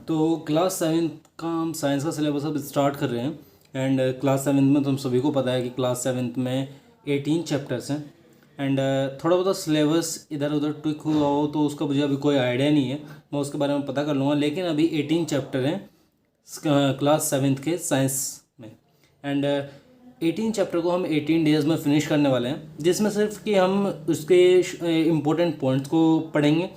तो class seventh का हम साइंस का सिलेबस अब स्टार्ट कर रहे हैं। एंड क्लास सेवन्थ में तुम सभी को पता है कि क्लास सेवन्थ में 18 चैप्टर्स हैं। एंड थोड़ा बहुत सिलेबस इधर उधर ट्विक हुआ हो तो उसका मुझे अभी कोई आइडिया नहीं है, मैं उसके बारे में पता कर लूँगा। लेकिन अभी 18 चैप्टर हैं क्लास सेवन्थ के साइंस में। एंड 18 चैप्टर को हम 18 डेज़ में फिनिश करने वाले हैं, जिसमें सिर्फ कि हम उसके इम्पोर्टेंट पॉइंट्स को पढ़ेंगे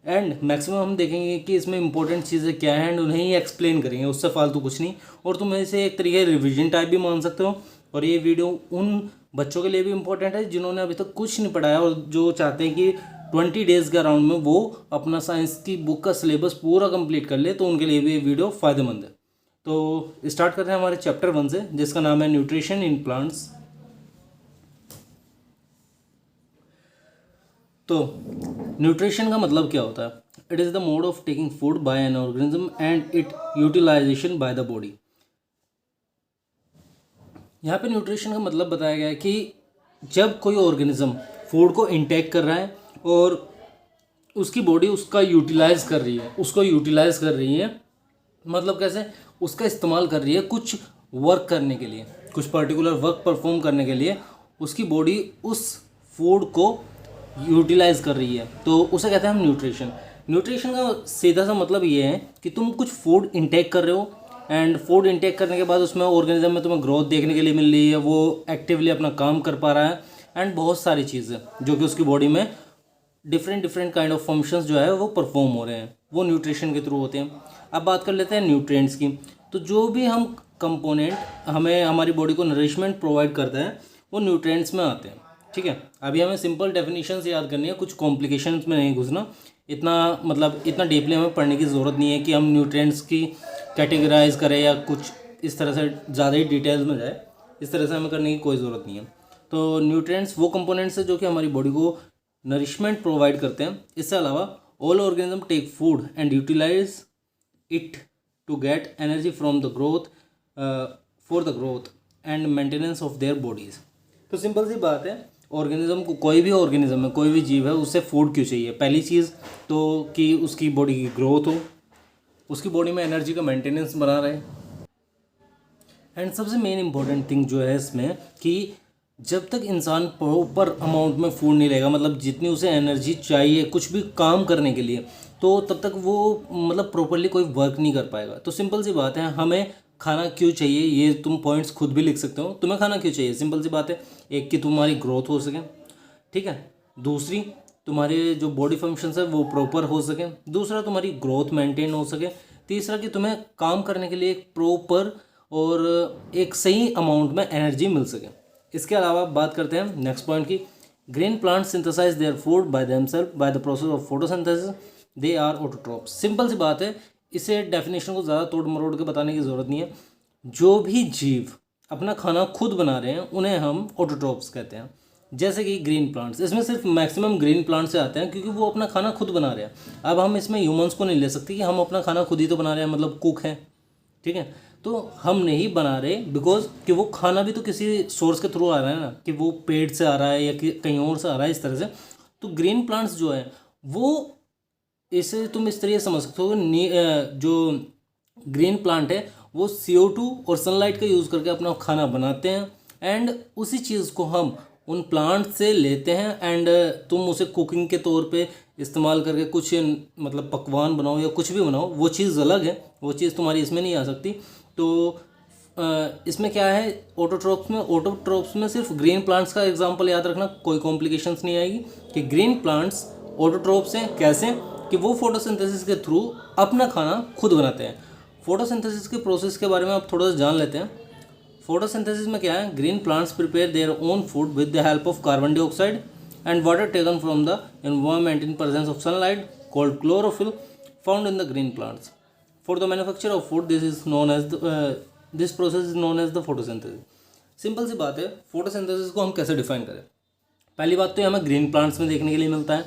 एंड मैक्सिमम हम देखेंगे कि इसमें इंपॉर्टेंट चीज़ें क्या हैं एंड उन्हें ही एक्सप्लेन करेंगे, उससे फालतू कुछ नहीं। और तुम इसे एक तरीके रिवीजन टाइप भी मान सकते हो। और ये वीडियो उन बच्चों के लिए भी इम्पोर्टेंट है जिन्होंने अभी तक कुछ नहीं पढ़ाया और जो चाहते हैं कि 20 डेज़ के अराउंड में वो अपना साइंस की बुक का सिलेबस पूरा कंप्लीट कर ले, तो उनके लिए भी ये वीडियो फ़ायदेमंद है। तो स्टार्ट करते हैं हमारे चैप्टर 1 से, जिसका नाम है न्यूट्रिशन इन प्लांट्स। तो न्यूट्रिशन का मतलब क्या होता है? It is the mode of taking food by an organism and it utilization by the body. यहाँ पे न्यूट्रिशन का मतलब बताया गया है कि जब कोई ऑर्गेनिज्म फूड को इंटेक कर रहा है और उसकी बॉडी उसका यूटिलाइज कर रही है, उसको यूटिलाइज कर रही है मतलब कैसे? उसका इस्तेमाल कर रही है कुछ वर्क करने के लिए, कुछ पर्टिकुलर वर्क परफॉर्म करने के लिए उसकी बॉडी उस फूड को यूटिलाइज कर रही है, तो उसे कहते हैं हम न्यूट्रिशन। न्यूट्रिशन का सीधा सा मतलब ये है कि तुम कुछ फूड इंटेक कर रहे हो एंड फूड इंटेक करने के बाद उसमें ऑर्गेनिज्म में तुम्हें ग्रोथ देखने के लिए मिल रही है, वो एक्टिवली अपना काम कर पा रहा है एंड बहुत सारी चीज़ें जो कि उसकी बॉडी में डिफरेंट काइंड ऑफ फंक्शंस जो है वो परफॉर्म हो रहे हैं, वो न्यूट्रिशन के थ्रू होते हैं। अब बात कर लेते हैं न्यूट्रिएंट्स की। तो जो भी हम कंपोनेंट हमें हमारी बॉडी को नरिशमेंट प्रोवाइड करता है वो न्यूट्रिएंट्स में आते हैं, ठीक है। अभी हमें सिंपल डेफिनेशंस याद करनी है, कुछ कॉम्प्लिकेशंस में नहीं घुसना। इतना डीपली हमें पढ़ने की ज़रूरत नहीं है कि हम न्यूट्रिएंट्स की कैटेगराइज करें या कुछ इस तरह से ज़्यादा ही डिटेल्स में जाए, इस तरह से हमें करने की कोई ज़रूरत नहीं है। तो न्यूट्रिएंट्स वो कंपोनेंट्स है जो कि हमारी बॉडी को नरिशमेंट प्रोवाइड करते हैं। इससे अलावा all organism take food and utilize it to get energy from the growth for the growth and maintenance of their bodies. तो सिंपल सी बात है, ऑर्गेनिज्म को, कोई भी ऑर्गेनिज्म है, कोई भी जीव है, उसे फूड क्यों चाहिए? पहली चीज़ तो कि उसकी बॉडी की ग्रोथ हो, उसकी बॉडी में एनर्जी का मेंटेनेंस बना रहे। एंड सबसे मेन इंपॉर्टेंट थिंग जो है इसमें कि जब तक इंसान प्रॉपर अमाउंट में फूड नहीं लेगा, मतलब जितनी उसे एनर्जी चाहिए कुछ भी काम करने के लिए, तो तब तक वो मतलब प्रॉपरली कोई वर्क नहीं कर पाएगा। तो सिंपल सी बात है, हमें खाना क्यों चाहिए ये तुम पॉइंट्स खुद भी लिख सकते हो। तुम्हें खाना क्यों चाहिए? सिंपल सी बात है, एक कि तुम्हारी ग्रोथ हो सके, ठीक है। दूसरी, तुम्हारे जो बॉडी फंक्शंस है वो प्रॉपर हो सके। दूसरा, तुम्हारी ग्रोथ मेंटेन हो सके। तीसरा, कि तुम्हें काम करने के लिए एक प्रॉपर और एक सही अमाउंट में एनर्जी मिल सके। इसके अलावा बात करते हैं नेक्स्ट पॉइंट की, green plant synthesize their food by themselves by the process of photosynthesis, they are autotrophs. Simple सी बात है, इसे डेफिनेशन को ज़्यादा तोड़ मरोड़ के बताने की ज़रूरत नहीं है। जो भी जीव अपना खाना खुद बना रहे हैं उन्हें हम ऑटोट्रोप्स कहते हैं। जैसे कि ग्रीन प्लांट्स, इसमें सिर्फ मैक्सिमम ग्रीन प्लांट्स से आते हैं क्योंकि वो अपना खाना खुद बना रहे हैं। अब हम इसमें ह्यूमंस को नहीं ले सकते कि हम अपना खाना खुद ही तो बना रहे हैं, मतलब कुक हैं, ठीक है। तो हम नहीं बना रहे बिकॉज कि वो खाना भी तो किसी सोर्स के थ्रू आ रहा है ना, कि वो पेड़ से आ रहा है या कि कहीं और से आ रहा है, इस तरह से। तो ग्रीन प्लांट्स जो है वो, इसे तुम इस तरीके से समझ सकते हो, जो ग्रीन प्लांट है वो CO2 और सनलाइट का यूज़ करके अपना खाना बनाते हैं एंड उसी चीज़ को हम उन प्लांट से लेते हैं एंड तुम उसे कुकिंग के तौर पे इस्तेमाल करके कुछ मतलब पकवान बनाओ या कुछ भी बनाओ, वो चीज़ अलग है, वो चीज़ तुम्हारी इसमें नहीं आ सकती। तो इसमें क्या है, ऑटोट्रोप्स में सिर्फ ग्रीन प्लांट्स का एग्जांपल याद रखना, कोई कॉम्प्लिकेशंस नहीं आएगी। कि ग्रीन प्लांट्स ऑटोट्रोप्स हैं, कैसे? कि वो फोटोसिंथेसिस के थ्रू अपना खाना खुद बनाते हैं। फोटोसिंथेसिस के प्रोसेस के बारे में आप थोड़ा सा जान लेते हैं। फोटोसिंथेसिस में क्या है, green plants prepare their own food with the help of carbon dioxide and water taken from the environment in presence of sunlight called chlorophyll found in the green plants. For the manufacture of food this process is known as the photosynthesis. Simple सी बात है, photosynthesis को हम कैसे define करें? पहली बात तो ये हमें ग्रीन प्लांट्स में देखने के लिए मिलता है,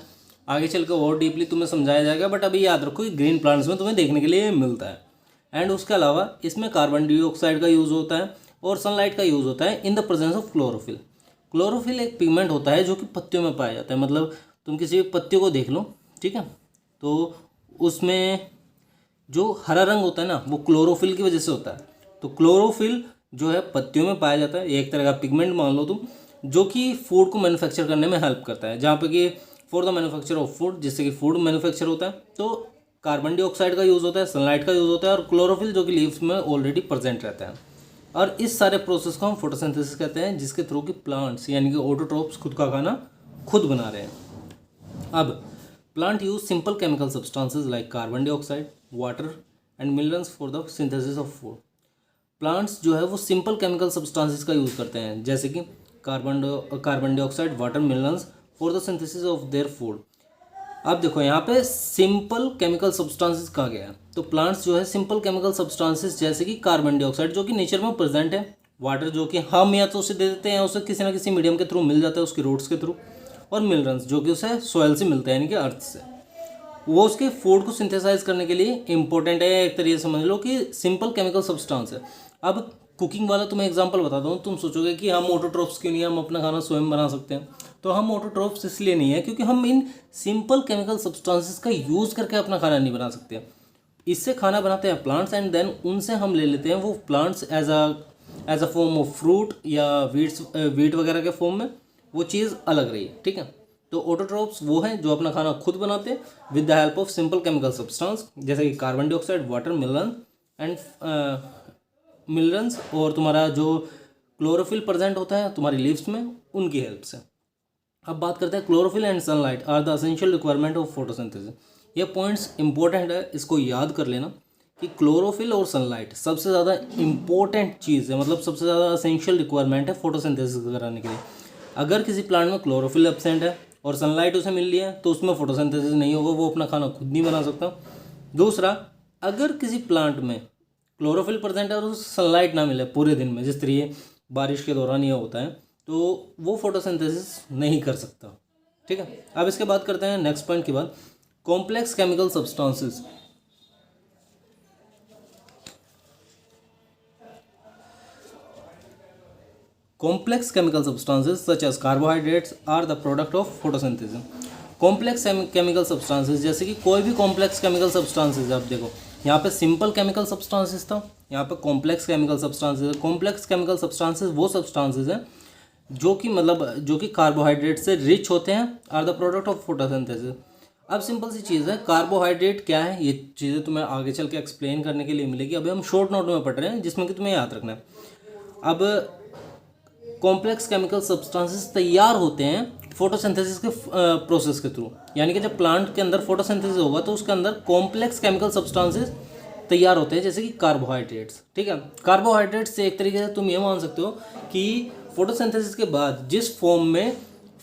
आगे चल के और डीपली तुम्हें समझाया जाएगा, बट अभी याद रखो कि ग्रीन प्लांट्स में तुम्हें देखने के लिए मिलता है। एंड उसके अलावा इसमें कार्बन डाइऑक्साइड का यूज़ होता है और सनलाइट का यूज़ होता है in the presence of chlorophyll. Chlorophyll एक पिगमेंट होता है जो कि पत्तियों में पाया जाता है, मतलब तुम किसी भी पत्तियों को देख लो, ठीक है, तो उसमें जो हरा रंग होता है ना वो क्लोरोफिल की वजह से होता है। तो क्लोरोफिल जो है पत्तियों में पाया जाता है, एक तरह का पिगमेंट मान लो तुम, जो कि फूड को मैन्युफैक्चर करने में हेल्प करता है। जहाँ पे कि for the manufacture of food, जिससे कि फूड मैन्युफैक्चर होता है, तो कार्बन डाइऑक्साइड का यूज़ होता है, सनलाइट का यूज़ होता है, और क्लोरोफिल जो कि लीव्स में ऑलरेडी प्रेजेंट रहता है। और इस सारे प्रोसेस को हम फोटोसिंथेसिस कहते हैं, जिसके थ्रू कि प्लांट्स यानी कि ऑटोट्रोफ्स खुद का खाना खुद बना रहे हैं। अब plant use simple chemical substances like carbon dioxide, water and minerals for the synthesis of food. Plants जो है वो सिंपल केमिकल सब्सटेंसेस का यूज़ करते हैं, जैसे कि carbon dioxide, water, minerals for the synthesis of their food. अब देखो यहाँ पे सिंपल केमिकल सब्सटेंसेस कहा गया है, तो प्लांट्स जो है सिंपल केमिकल सब्सटेंसेस जैसे कि कार्बन डाइऑक्साइड जो कि नेचर में प्रेजेंट है, वाटर जो कि हम या तो उसे दे देते हैं, उसे किसी ना किसी मीडियम के थ्रू मिल जाता है, उसकी रूट्स के थ्रू, और मिनरल्स जो कि उसे सॉइल से मिलता है यानी कि अर्थ से, वो उसके फूड को सिंथेसाइज करने के लिए इंपॉर्टेंट है। एक तरीके से समझ लो कि सिंपल केमिकल सब्सटेंस है। अब कुकिंग वाला तुम्हें एग्जांपल बताता हूँ, तुम सोचोगे कि हम ऑटोट्रोफ्स क्यों नहीं, हम अपना खाना स्वयं बना सकते हैं। तो हम ऑटोट्रोफ्स इसलिए नहीं है क्योंकि हम इन सिंपल केमिकल सब्सटेंसेस का यूज़ करके अपना खाना नहीं बना सकते। इससे खाना बनाते हैं प्लांट्स, एंड देन उनसे हम ले लेते हैं वो plants as a form of fruit या वीट वगैरह के फॉर्म में, वो चीज़ अलग रही, ठीक है। तो ऑटोट्रोफ्स वो हैं जो अपना खाना खुद बनाते हैं with the help of simple chemical substance, जैसे कि कार्बन डाइऑक्साइड, वाटर, मिनरल्स और तुम्हारा जो क्लोरोफिल प्रेजेंट होता है तुम्हारी लीव्स में, उनकी हेल्प से। अब बात करते हैं chlorophyll and sunlight are the essential requirement of photosynthesis. ये पॉइंट्स इंपॉर्टेंट है, इसको याद कर लेना कि क्लोरोफिल और सनलाइट सबसे ज़्यादा इंपॉर्टेंट चीज़ है, मतलब सबसे ज़्यादा एसेंशियल रिक्वायरमेंट है फोटोसिंथेसिस कराने के लिए। अगर किसी प्लांट में क्लोरोफिल एब्सेंट है और सनलाइट उसे मिल रही है तो उसमें फोटोसिंथेसिस नहीं होगा, वो अपना खाना खुद नहीं बना सकता। दूसरा, अगर किसी प्लांट में क्लोरोफिल प्रेजेंट है और सनलाइट ना मिले पूरे दिन में, जिस तरीके बारिश के दौरान ये होता है, तो वो फोटोसिंथेसिस नहीं कर सकता, ठीक है। अब इसके बाद करते हैं नेक्स्ट पॉइंट की बात, complex chemical substances. Complex chemical substances such as carbohydrates are the product of photosynthesis. Complex chemical substances, जैसे कि कोई भी कॉम्प्लेक्स केमिकल सब्सटेंसेस, आप देखो यहाँ पे सिंपल केमिकल सब्सटेंसेस था, यहाँ पे complex chemical substances. Complex chemical substances वो सब्सटेंसेस हैं जो कि कार्बोहाइड्रेट से रिच होते हैं, are the product of photosynthesis. अब सिंपल सी चीज़ है, कार्बोहाइड्रेट क्या है, ये चीज़ें तुम्हें आगे चल के एक्सप्लेन करने के लिए मिलेगी, अभी हम शॉर्ट नोट में पढ़ रहे हैं जिसमें कि तुम्हें याद रखना है। अब कॉम्प्लेक्स केमिकल सब्सटेंसेस तैयार होते हैं फोटोसिंथेसिस के प्रोसेस के थ्रू, यानी कि जब प्लांट के अंदर फोटोसिंथेसिस होगा तो उसके अंदर कॉम्प्लेक्स केमिकल सब्सटेंसेस तैयार होते हैं, जैसे कि कार्बोहाइड्रेट्स, ठीक है। कार्बोहाइड्रेट्स से एक तरीके से तुम ये मान सकते हो कि फोटोसिंथेसिस के बाद जिस फॉर्म में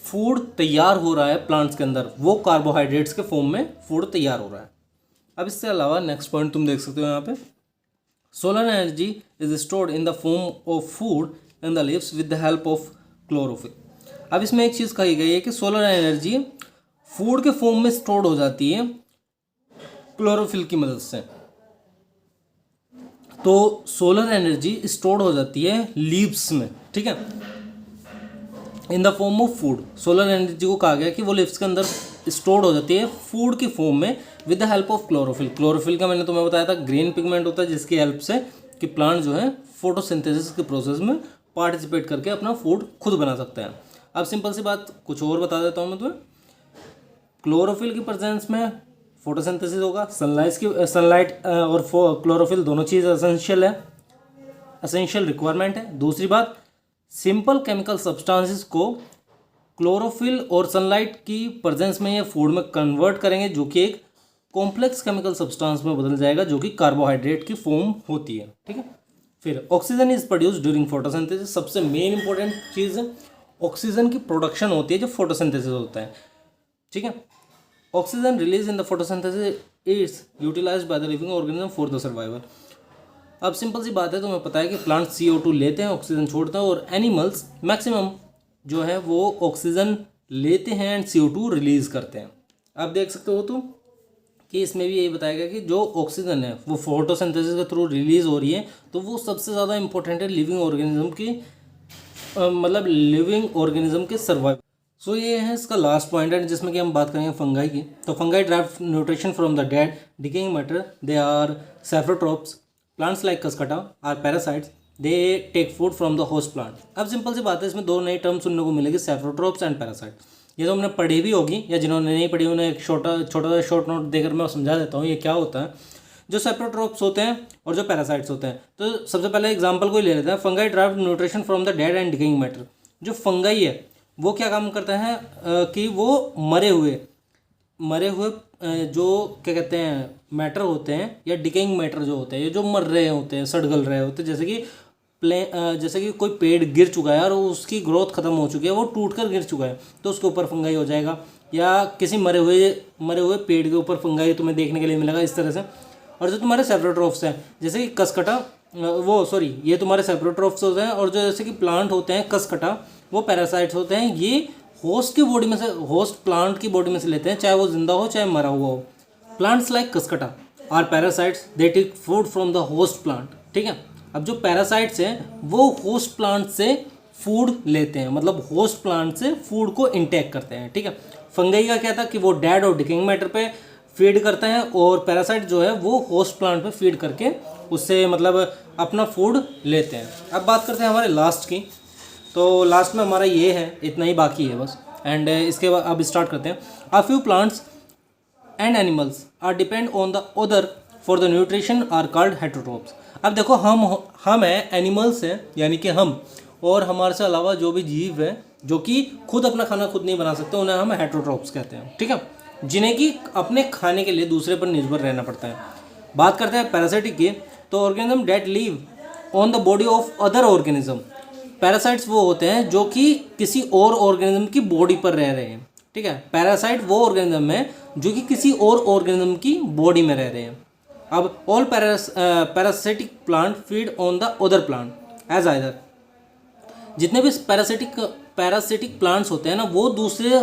फूड तैयार हो रहा है प्लांट्स के अंदर, वो कार्बोहाइड्रेट्स के फॉर्म में फूड तैयार हो रहा है। अब इससे अलावा नेक्स्ट पॉइंट तुम देख सकते हो यहाँ पे, solar energy is stored in the form of food in the leaves with the help of chlorophyll. अब इसमें एक चीज़ कही गई है कि सोलर एनर्जी फूड के फॉर्म में स्टोर्ड हो जाती है क्लोरोफिल की मदद से। तो सोलर एनर्जी स्टोर्ड हो जाती है लीव्स में, ठीक है, in the form of food. Solar energy को कहा गया कि वो लीव्स के अंदर स्टोर्ड हो जाती है फूड की फॉर्म में with the help of chlorophyll. Chlorophyll का मैंने तुम्हें बताया था ग्रीन पिगमेंट होता है, जिसकी हेल्प से कि प्लांट जो है फोटोसिंथेसिस के प्रोसेस में पार्टिसिपेट करके अपना फूड खुद बना सकते हैं। अब सिंपल सी बात कुछ और बता देता हूँ मैं तुम्हें, क्लोरोफिल की प्रेजेंस में फोटोसिंथेसिस होगा, सनलाइट और क्लोरोफिल दोनों चीज़ एसेंशियल है, एसेंशियल रिक्वायरमेंट है। दूसरी बात, सिंपल केमिकल सब्सटेंसेस को क्लोरोफिल और सनलाइट की प्रेजेंस में ये फूड में कन्वर्ट करेंगे, जो कि एक कॉम्प्लेक्स केमिकल सब्सटेंस में बदल जाएगा, जो कि कार्बोहाइड्रेट की फॉर्म होती है, ठीक है। फिर oxygen is produce during photosynthesis. सबसे मेन इंपॉर्टेंट चीज़ है, ऑक्सीजन की प्रोडक्शन होती है जब फोटोसिंथेसिस होता है, ठीक है। Oxygen release in the photosynthesis is utilized by the living organism for the survival. अब सिंपल सी बात है, तुम्हें पता है कि प्लांट CO2 लेते हैं, ऑक्सीजन छोड़ते हैं, और एनिमल्स मैक्सिमम जो है वो ऑक्सीजन लेते हैं एंड CO2 रिलीज करते हैं। अब देख सकते हो तुम कि इसमें भी यही बताया गया कि जो ऑक्सीजन है वो फोटोसिंथेसिस के थ्रू रिलीज हो रही है, तो वो सबसे ज़्यादा इंपॉर्टेंट है लिविंग ऑर्गेनिज्म की, मतलब लिविंग ऑर्गेनिज्म के सर्वाइव। सो ये है इसका लास्ट पॉइंट है जिसमें कि हम बात करेंगे फंगाई की। तो fungi drive nutrition from the dead decaying matter. They are saprotrophs. Plants like cuscuta are parasites. They take food from the host plant. अब सिंपल सी बात है, इसमें दो नई टर्म सुनने को मिलेगी, सेफ्रोट्रोप्स एंड पैरासाइट। ये तो हमने पढ़ी भी होगी, या जिन्होंने नहीं पढ़ी उन्हें एक छोटा सा शॉर्ट नोट देकर मैं समझा देता हूँ ये क्या होता है। जो सेफ्रोट्रोप्स होते हैं और जो पैरासाइट्स होते हैं, तो सबसे पहले एग्जांपल को ही ले लेते हैं। Fungi drive nutrition from the dead and decaying matter. जो फंगाई है वो क्या काम करता है कि वो मरे हुए जो क्या कहते हैं मैटर होते हैं, या डिकेइंग मैटर जो होते हैं, ये जो मर रहे होते हैं, सड़ गल रहे होते हैं, जैसे कि कोई पेड़ गिर चुका है और उसकी ग्रोथ खत्म हो चुकी है, वो टूट कर गिर चुका है, तो उसके ऊपर फंगाई हो जाएगा। या किसी मरे हुए पेड़ के ऊपर फंगाई तुम्हें देखने के लिए मिलेगा इस तरह से। और जो तुम्हारे सेफ्रोट्रोप्स हैं जैसे कि कसकटा, ये तुम्हारे सेफ्रोट्रोप्स होते हैं। और जो जैसे कि प्लांट होते हैं कसकटा, वो पैरासाइट्स होते हैं। ये होस्ट की बॉडी में से, होस्ट प्लांट की बॉडी में से लेते हैं, चाहे वो जिंदा हो चाहे मरा हुआ हो। Plants like cuscuta are parasites. They take food from the host plant. ठीक है, अब जो पैरासाइट्स हैं वो होस्ट प्लांट से फूड लेते हैं, मतलब होस्ट प्लांट से फूड को इंटेक करते हैं। ठीक है, फंगई का क्या था कि वो डेड और डिकेइंग मैटर पे फीड करते हैं, और पैरासाइट जो है वो होस्ट प्लांट पे फीड करके उससे मतलब अपना फूड लेते हैं। अब बात करते हैं हमारे लास्ट की। तो लास्ट में हमारा ये है, इतना ही बाकी है बस। एंड इसके बाद अब स्टार्ट करते हैं। A few plants and animals are depend on the other for the nutrition are called heterotrophs. अब देखो हम हैं, एनिमल्स हैं, यानी कि हम, और हमारे से अलावा जो भी जीव है जो कि खुद अपना खाना खुद नहीं बना सकते, उन्हें हम हेटेरोट्रोप्स कहते हैं। ठीक है, जिन्हें कि अपने खाने के लिए दूसरे पर निर्भर रहना पड़ता है। बात करते हैं पैरासिटिक की। तो organism that live on the body of other organism. Parasites वो होते हैं जो कि किसी और ऑर्गेनिज्म की बॉडी पर रह रहे हैं। ठीक है, पैरासाइट वो ऑर्गेनिज्म है जो कि किसी और ऑर्गेनिज्म की बॉडी में रह रहे हैं। अब all parasitic plant feed on the other plant as either. जितने भी पैरासिटिक प्लांट्स होते हैं ना, वो दूसरे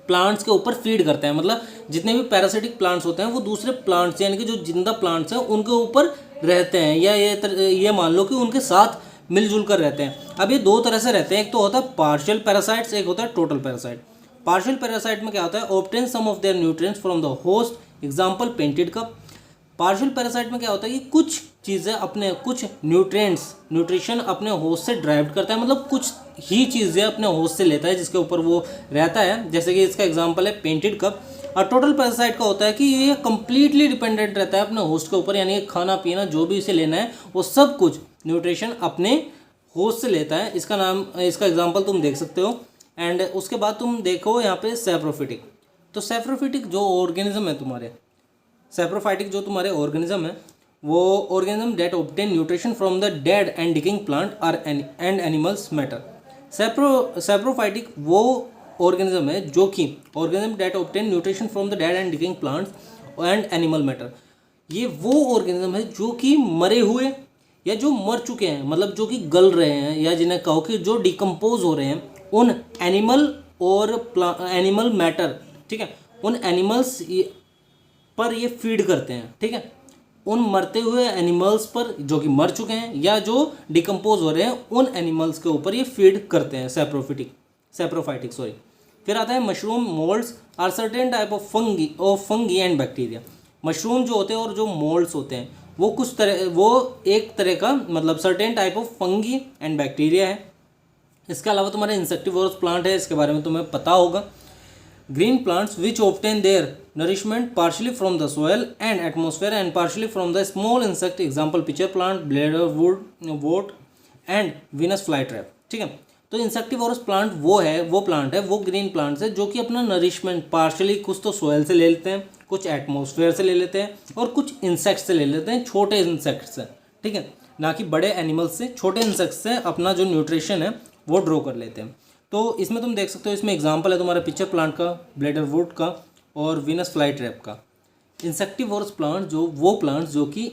प्लांट्स के ऊपर फीड करते हैं। मतलब जितने भी पैरासिटिक प्लांट्स होते हैं वो दूसरे प्लांट्स यानी कि जो जिंदा प्लांट्स हैं उनके ऊपर रहते हैं, या ये मान लो कि उनके साथ मिलजुल कर रहते हैं। अब ये दो तरह से रहते हैं, एक तो होता है पार्शियल पैरासाइट्स, एक होता है टोटल पैरासाइट। पार्शियल पैरासाइट में क्या होता है, obtain some of their nutrients from the host, example painted cup. Partial parasite में क्या होता है कि कुछ चीज़ें अपने, कुछ न्यूट्रिशन अपने होस्ट से ड्राइव करता है, मतलब कुछ ही चीज़ें अपने होस्ट से लेता है जिसके ऊपर वो रहता है। जैसे कि इसका एग्जांपल है पेंटेड कप। और टोटल पैरासाइट का होता है कि ये कंप्लीटली डिपेंडेंट रहता है अपने होस्ट के ऊपर, यानी खाना पीना जो भी इसे लेना है वो सब कुछ न्यूट्रिशन अपने होस्ट से लेता है। इसका एग्जांपल तुम देख सकते हो। एंड उसके बाद तुम देखो यहाँ पे सेप्रोफिटिक। तो सेप्रोफिटिक जो ऑर्गेनिज्म है तुम्हारे, सेप्रोफाइटिक जो तुम्हारे ऑर्गेनिज्म है, वो organism that obtain nutrition from the dead and decaying plant or and animals matter. Saprophytic वो ऑर्गेनिज्म है जो कि organism that obtain nutrition from the dead and decaying plants and animal matter. ये वो ऑर्गेनिज्म है जो कि मरे हुए या जो मर चुके हैं, मतलब जो कि गल रहे हैं, या जिन्हें कहो कि जो डिकम्पोज हो रहे हैं, उन एनिमल और एनिमल मैटर, ठीक है, उन एनिमल्स पर ये फीड करते हैं। ठीक है, उन मरते हुए एनिमल्स पर जो कि मर चुके हैं या जो डिकम्पोज हो रहे हैं, उन एनिमल्स के ऊपर ये फीड करते हैं। Saprophytic sorry. फिर आता है mushroom moulds are certain type of fungi and bacteria. Mushroom जो होते हैं और जो मोल्ड्स होते हैं वो एक तरह का मतलब certain type of fungi and bacteria है। इसके अलावा तुम्हारे इंसेक्टिवोरस प्लांट है, इसके बारे में तुम्हें पता होगा। Green plants which obtain their nourishment partly from the soil and atmosphere and partly from the small insect, example pitcher plant, bladderwort and Venus fly trap. ठीक है, तो इंसेक्टिवोरस प्लांट वो ग्रीन प्लांट्स है जो कि अपना nourishment partially कुछ तो सोयल से ले लेते हैं, कुछ एटमॉस्फेयर से ले लेते हैं, और कुछ इंसेक्ट्स से ले लेते हैं, छोटे इंसेक्ट्स से। ठीक है, ना कि बड़े एनिमल्स से, छोटे इंसेक्ट्स से अपना जो न्यूट्रिशन है वो ड्रॉ कर लेते हैं। तो इसमें तुम देख सकते हो, इसमें एग्जांपल है तुम्हारा पिचर प्लांट का, ब्लेडर वुड का और वीनस फ्लाई ट्रैप का। इंसेक्टिवोरस प्लांट वो प्लांट्स जो कि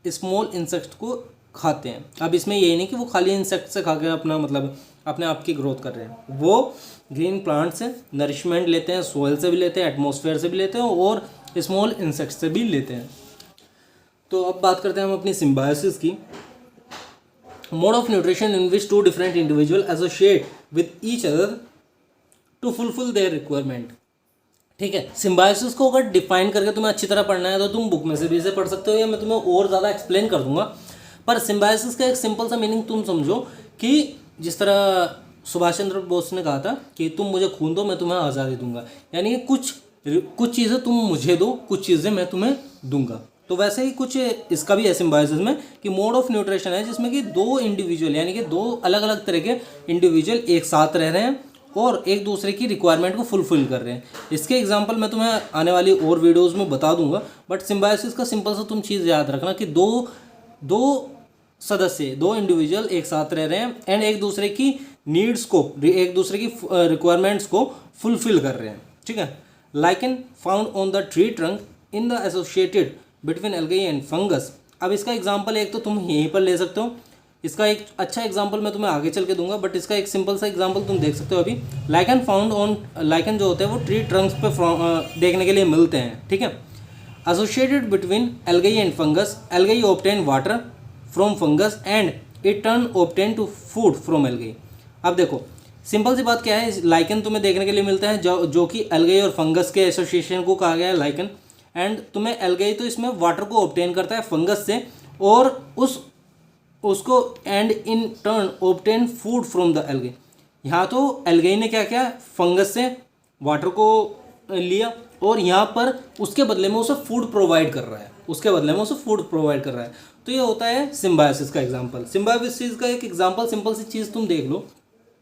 स्मॉल इंसेक्ट को खाते हैं। अब इसमें यही नहीं कि वो खाली इंसेक्ट से खा के अपना मतलब अपने आप की ग्रोथ कर रहे हैं, वो ग्रीन प्लांट से नरिशमेंट लेते हैं, सोयल से भी लेते हैं, एटमॉस्फेयर से भी लेते हैं और स्मॉल इंसेक्ट से भी लेते हैं। तो अब बात करते हैं हम अपनी सिम्बायोसिस की। Mode of nutrition in which two different individual associate with each other to fulfil their requirement. ठीक है, सिम्बायोसिस को अगर डिफाइन करके तुम्हें अच्छी तरह पढ़ना है तो तुम बुक में से भी इसे पढ़ सकते हो, या मैं तुम्हें और ज़्यादा एक्सप्लेन कर दूंगा। पर सिम्बायोसिस का एक सिंपल सा मीनिंग तुम समझो कि जिस तरह सुभाष चंद्र बोस ने कहा था कि तुम मुझे खून दो मैं तुम्हें आज़ादी दूंगा, यानी कि कुछ चीज़ें तुम मुझे दो, कुछ चीज़ें मैं तुम्हें दूंगा। तो वैसे ही कुछ इसका भी है सिम्बायोसिस में कि मोड ऑफ न्यूट्रिशन है जिसमें कि दो इंडिविजुअल यानी कि दो अलग अलग तरह के इंडिविजुअल एक साथ रह रहे हैं और एक दूसरे की रिक्वायरमेंट को फुलफिल कर रहे हैं। इसके एग्जांपल मैं तुम्हें आने वाली और वीडियोस में बता दूंगा, बट सिम्बायोसिस का सिंपल सा तुम चीज़ याद रखना कि दो सदस्य, दो इंडिविजुअल एक साथ रह रहे हैं एंड एक दूसरे की नीड्स को, एक दूसरे की रिक्वायरमेंट्स को फुलफिल कर रहे हैं। ठीक है, lichen found on the tree trunk in the associated between algae and fungus. अब इसका एग्जाम्पल एक तो तुम यहीं पर ले सकते हो, इसका एक अच्छा एग्जांपल मैं तुम्हें आगे चल के दूंगा, बट इसका एक सिंपल सा एग्जांपल तुम देख सकते हो अभी। लाइकन फाउंड ऑन, लाइकन जो होते हैं वो ट्री ट्रंक्स पे देखने के लिए मिलते हैं। ठीक है, associated between algae and fungus, algae obtain water from fungus and it turn obtain to food from algae. अब देखो सिंपल सी बात क्या है, लाइकन तुम्हें देखने के लिए मिलता है जो कि एल्गी और फंगस के एसोसिएशन को कहा गया है लाइकन। एंड तुम्हें एल्गी तो इसमें वाटर को ऑब्टेन करता है फंगस से और उसको and in turn obtain food from the algae. यहाँ तो एल्गी ने क्या किया, फंगस से वाटर को लिया और यहाँ पर उसके बदले में उसे फूड प्रोवाइड कर रहा है, उसके बदले में उसे फूड प्रोवाइड कर रहा है। तो ये होता है सिम्बायोसिस का एग्जांपल। सिम्बायोसिस का एक एग्जांपल सिंपल सी चीज़ तुम देख लो,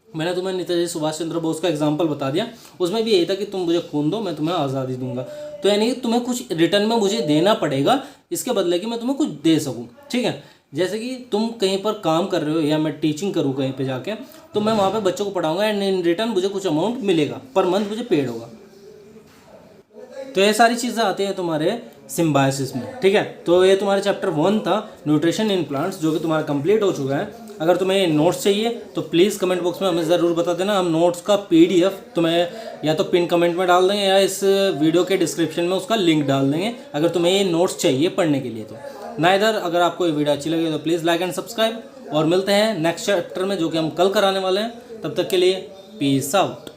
मैंने तुम्हें नेताजी सुभाष चंद्र बोस का एग्जांपल बता दिया, उसमें भी यही था कि तुम मुझे खून दो मैं तुम्हें आज़ादी दूंगा। तो यानी कि तुम्हें कुछ रिटर्न में मुझे देना पड़ेगा इसके बदले कि मैं तुम्हें कुछ दे सकूँ। ठीक है, जैसे कि तुम कहीं पर काम कर रहे हो या मैं टीचिंग करूँ कहीं पे जाके, तो मैं वहाँ पे बच्चों को पढ़ाऊंगा एंड इन रिटर्न मुझे कुछ अमाउंट मिलेगा, पर मंथ मुझे पेड होगा। तो ये सारी चीज़ें आती हैं तुम्हारे सिम्बायोसिस में। ठीक है, तो ये तुम्हारे चैप्टर 1 था न्यूट्रिशन इन प्लांट्स, जो कि तुम्हारा कंप्लीट हो चुका है। अगर तुम्हें नोट्स चाहिए तो प्लीज़ कमेंट बॉक्स में हमें ज़रूर बता देना, हम नोट्स का PDF तुम्हें या तो पिन कमेंट में डाल देंगे या इस वीडियो के डिस्क्रिप्शन में उसका लिंक डाल देंगे अगर तुम्हें ये नोट्स चाहिए पढ़ने के लिए। तो नाइदर अगर आपको ये वीडियो अच्छी लगी तो प्लीज़ लाइक एंड सब्सक्राइब, और मिलते हैं नेक्स्ट चैप्टर में जो कि हम कल कराने वाले हैं। तब तक के लिए पीस आउट।